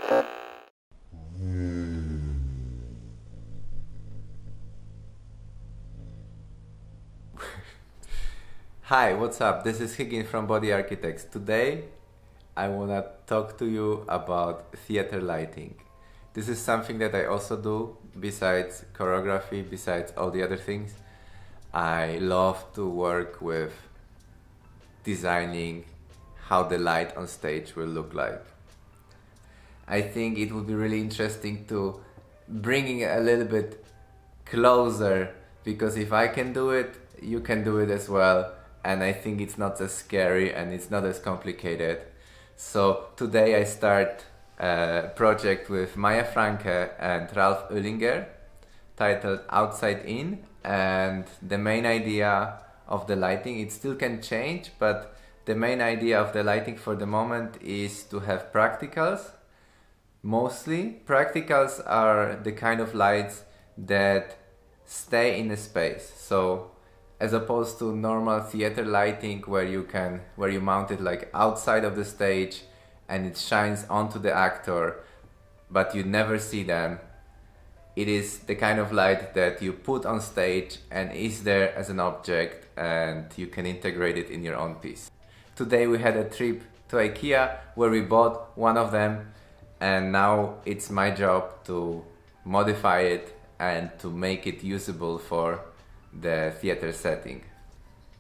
Hi, what's up? This is Hygin from Body Architects. Today I wanna talk to you about theater lighting. This is something that I also do besides choreography, besides all the other things. I love to work with designing how the light on stage will look like. I think it would be really interesting to bring it a little bit closer, because if I can do it, you can do it as well. And I think it's not as scary and it's not as complicated. So today I start a project with Maya Franke and Ralph Oellinger titled Outside In, and the main idea of the lighting, it still can change, but the main idea of the lighting for the moment is to have practicals. Mostly practicals are the kind of lights that stay in a space. So as opposed to normal theater lighting where you mount it like outside of the stage and it shines onto the actor but you never see them. It is the kind of light that you put on stage and is there as an object and you can integrate it in your own piece. Today we had a trip to IKEA where we bought one of them, and now it's my job to modify it and to make it usable for the theater setting.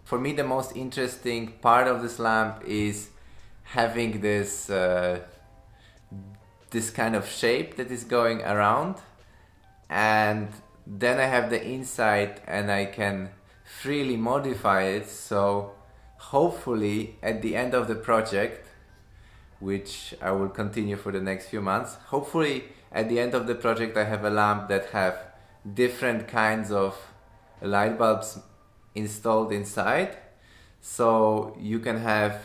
For me, the most interesting part of this lamp is having this this kind of shape that is going around, and then I have the inside and I can freely modify it. So hopefully at the end of the project, which I will continue for the next few months, hopefully at the end of the project I have a lamp that have different kinds of light bulbs installed inside, so you can have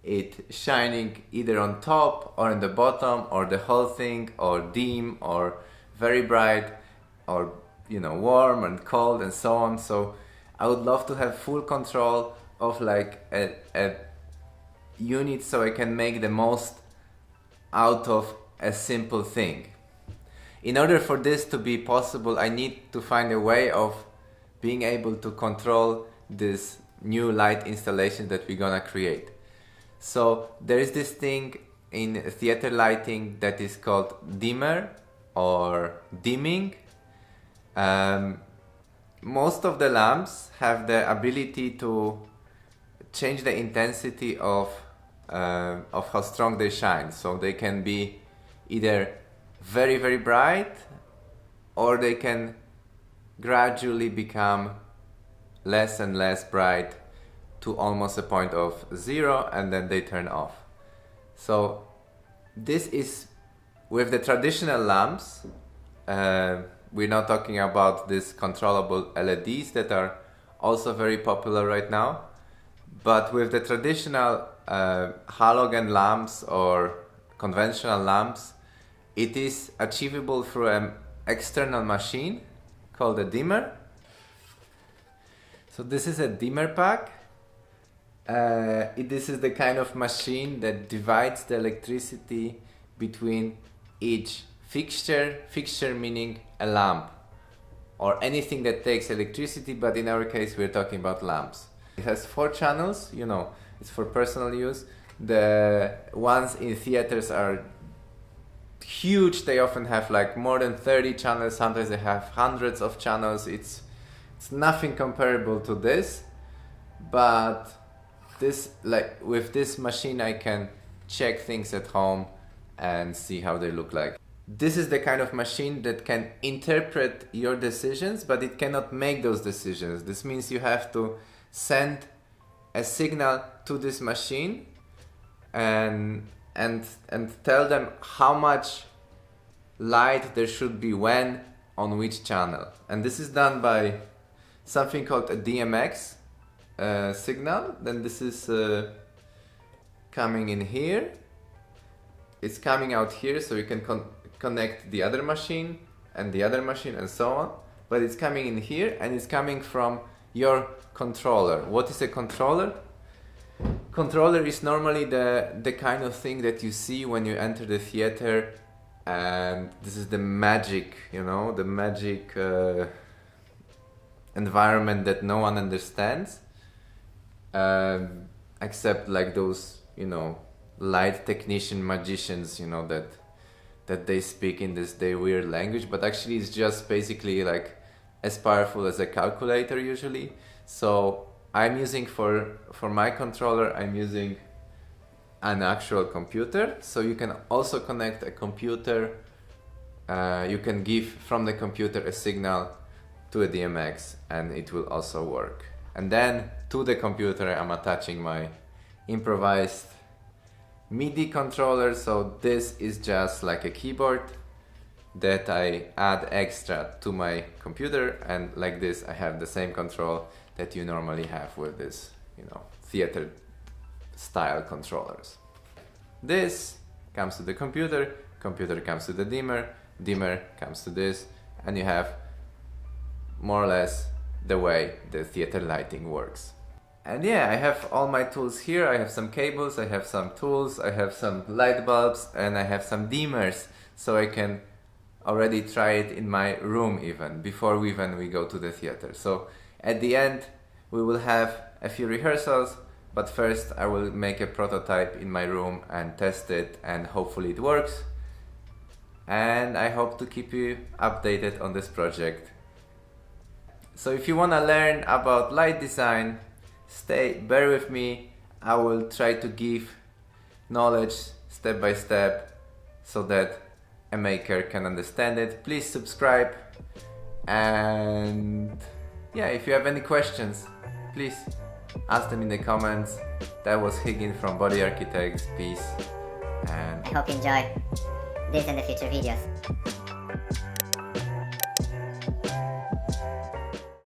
it shining either on top or in the bottom, or the whole thing, or dim or very bright, or warm and cold and so on. So I would love to have full control of like a unit, so I can make the most out of a simple thing. In order for this to be possible, I need to find a way of being able to control this new light installation that we're gonna create. So there is this thing in theater lighting that is called dimmer or dimming. Most of the lamps have the ability to change the intensity of how strong they shine. So they can be either very, very bright, or they can gradually become less and less bright to almost a point of zero, and then they turn off. So this is with the traditional lamps. We're not talking about these controllable LEDs that are also very popular right now, but with the traditional halogen lamps or conventional lamps, it is achievable through an external machine called a dimmer. So this is a dimmer pack. This is the kind of machine that divides the electricity between each fixture meaning a lamp or anything that takes electricity, but in our case we're talking about lamps. It has 4 channels, it's for personal use. The ones in theaters are huge. They often have like more than 30 channels, sometimes they have hundreds of channels. It's nothing comparable to this, but with this machine I can check things at home and see how they look like. This is the kind of machine that can interpret your decisions, but it cannot make those decisions. This means you have to send a signal to this machine and tell them how much light there should be when on which channel. And this is done by something called a DMX signal. Then this is coming in here. It's coming out here, so you can connect the other machine and the other machine and so on. But it's coming in here and it's coming from your controller. What is a controller? Controller is normally the kind of thing that you see when you enter the theater and this is the magic, you know, the magic environment that no one understands, except like those, you know, light technician magicians, you know, that they speak in this their weird language, but actually it's just basically like as powerful as a calculator usually. So I'm using for my controller, I'm using an actual computer. So you can also connect a computer, you can give from the computer a signal to a DMX and it will also work. And then to the computer I'm attaching my improvised MIDI controller. So this is just like a keyboard that I add extra to my computer, and like this I have the same control that you normally have with this, you know, theater style controllers. This comes to the computer, computer comes to the dimmer, dimmer comes to this, and you have more or less the way the theater lighting works. And yeah, I have all my tools here. I have some cables, I have some tools, I have some light bulbs, and I have some dimmers, so I can already try it in my room even, before we go to the theater. So at the end we will have a few rehearsals, but first I will make a prototype in my room and test it, and hopefully it works. And I hope to keep you updated on this project. So if you want to learn about light design, bear with me. I will try to give knowledge step by step so that a maker can understand it. Please subscribe, and yeah, if you have any questions, please ask them in the comments. That was Hygin from Body Architects. Peace, and I hope you enjoy this and the future videos.